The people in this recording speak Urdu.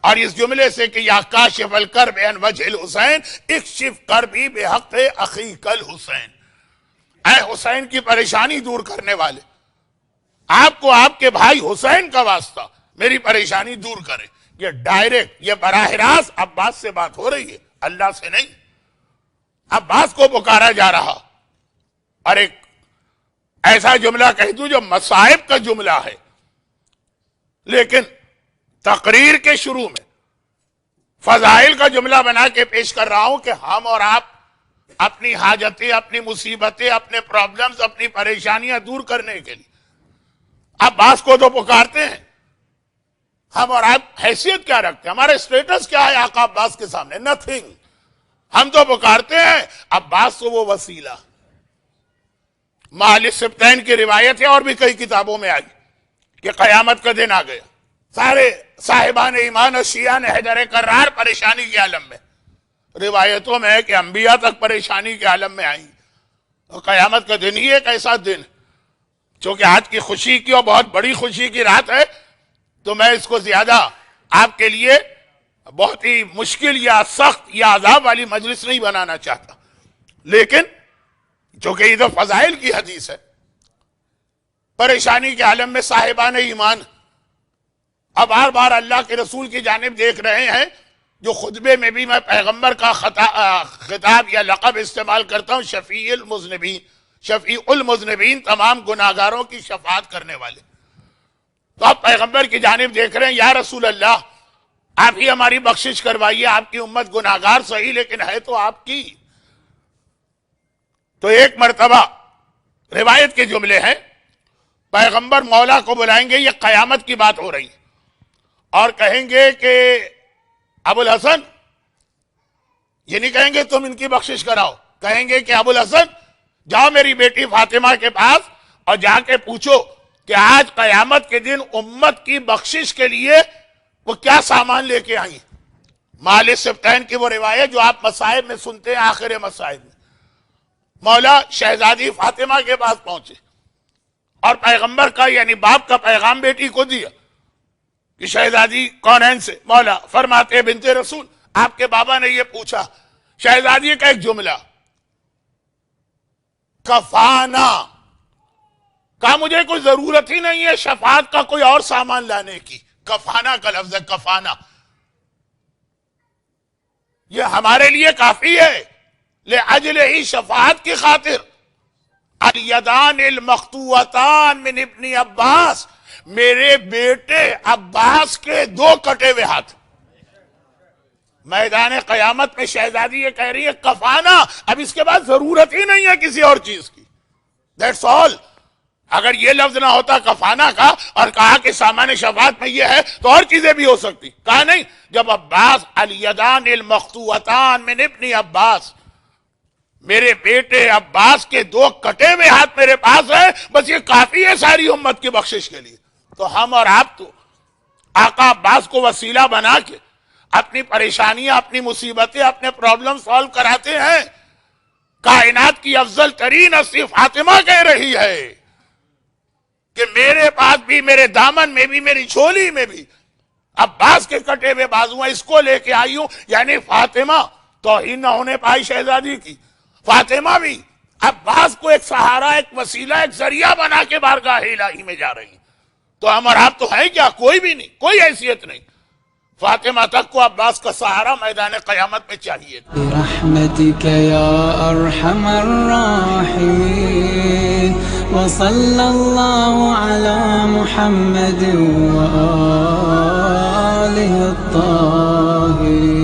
اور اس جملے سے کہ یا کاشف الکرب عن وجہ الحسین اکشف کربی بحق اخیک الحسین، اے حسین کی پریشانی دور کرنے والے، آپ کو آپ کے بھائی حسین کا واسطہ میری پریشانی دور کرے۔ یہ ڈائریکٹ، یہ براہ راست عباس سے بات ہو رہی ہے، اللہ سے نہیں۔ عباس کو پکارا جا رہا، اور ایک ایسا جملہ کہہ دوں جو مصائب کا جملہ ہے، لیکن تقریر کے شروع میں فضائل کا جملہ بنا کے پیش کر رہا ہوں کہ ہم اور آپ اپنی حاجتیں، اپنی مصیبتیں، اپنے پرابلمز، اپنی پریشانیاں دور کرنے کے لیے عباس کو تو پکارتے ہیں۔ ہم اور آپ حیثیت کیا رکھتے ہیں؟ ہمارا اسٹیٹس کیا ہے آقا عباس کے سامنے؟ نتھنگ۔ ہم تو پکارتے ہیں عباس تو وہ وسیلہ۔ معال السبتین کی روایت ہے، اور بھی کئی کتابوں میں آئی کہ قیامت کا دن آ گیا، سارے صاحبان ایمان اور شیعہ نے حجر کرار پریشانی کے عالم میں، روایتوں میں ہے کہ انبیاء تک پریشانی کے عالم میں آئیں، اور قیامت کا دن ہی ایک ایسا دن، چونکہ آج کی خوشی کی اور بہت بڑی خوشی کی رات ہے، تو میں اس کو زیادہ آپ کے لیے بہت ہی مشکل یا سخت یا عذاب والی مجلس نہیں بنانا چاہتا، لیکن چونکہ ادھر فضائل کی حدیث ہے، پریشانی کے عالم میں صاحبان ایمان اب بار بار اللہ کے رسول کی جانب دیکھ رہے ہیں، جو خطبے میں بھی میں پیغمبر کا خطاب یا لقب استعمال کرتا ہوں، شفیع المذنبین، شفیع المذنبین، تمام گناہگاروں کی شفاعت کرنے والے۔ تو آپ پیغمبر کی جانب دیکھ رہے ہیں، یا رسول اللہ آپ ہی ہماری بخشش کروائیے، آپ کی امت گناہگار صحیح لیکن ہے تو آپ کی۔ تو ایک مرتبہ روایت کے جملے ہیں، پیغمبر مولا کو بلائیں گے، یہ قیامت کی بات ہو رہی ہے، اور کہیں گے کہ ابو الحسن، یہ نہیں کہیں گے تم ان کی بخشش کراؤ، کہیں گے کہ ابو الحسن جاؤ میری بیٹی فاطمہ کے پاس اور جا کے پوچھو کہ آج قیامت کے دن امت کی بخشش کے لیے وہ کیا سامان لے کے آئیں۔ معال السبتین کی وہ روایت جو آپ مصائب میں سنتے ہیں، آخر مصائب میں مولا شہزادی فاطمہ کے پاس پہنچے اور پیغمبر کا یعنی باپ کا پیغام بیٹی کو دیا کہ شہزادی کونین سے؟ مولا فرماتے بنت رسول، آپ کے بابا نے یہ پوچھا، شہزادی کا ایک جملہ، کفانا، کہا مجھے کوئی ضرورت ہی نہیں ہے شفاعت کا کوئی اور سامان لانے کی۔ کفانا کا لفظ ہے، کفانا، یہ ہمارے لیے کافی ہے، لأجل ہی شفاعت کی خاطر۔ الیدان المقطوعتان من ابن عباس، میرے بیٹے عباس کے دو کٹے ہوئے ہاتھ۔ میدان قیامت میں شہزادی یہ کہہ رہی ہے کفانا، اب اس کے بعد ضرورت ہی نہیں ہے کسی اور چیز کی، دیٹس آل۔ اگر یہ لفظ نہ ہوتا کفانا کا اور کہا کہ سامان شفاعت میں یہ ہے تو اور چیزیں بھی ہو سکتی، کہا نہیں، جب عباس الیدان المقطوعتان من ابن عباس، میرے بیٹے عباس کے دو کٹے ہوئے ہاتھ میرے پاس ہیں، بس یہ کافی ہے ساری امت کی بخشش کے لیے۔ تو ہم اور آپ تو آقا عباس کو وسیلہ بنا کے اپنی پریشانیاں، اپنی مصیبتیں، اپنے پرابلم سالو کراتے ہیں۔ کائنات کی افضل ترین ہستی فاطمہ کہہ رہی ہے کہ میرے پاس بھی، میرے دامن میں بھی، میری جھولی میں بھی عباس کے کٹے ہوئے بازو ہیں، اس کو لے کے آئی ہوں۔ یعنی فاطمہ توہین نہ ہونے پائی شہزادی کی، فاطمہ بھی عباس کو ایک سہارا، ایک وسیلہ، ایک ذریعہ بنا کے بارگاہ الہی میں جا رہی ہیں۔ تو ہم اور آپ تو ہیں کیا؟ کوئی بھی نہیں، کوئی حیثیت نہیں۔ فاطمہ تک کو عباس کا سہارا میدان قیامت میں چاہیے۔ برحمتک یا ارحم الراحمین، وصلی اللہ علی محمد وآلہ الطاہرین۔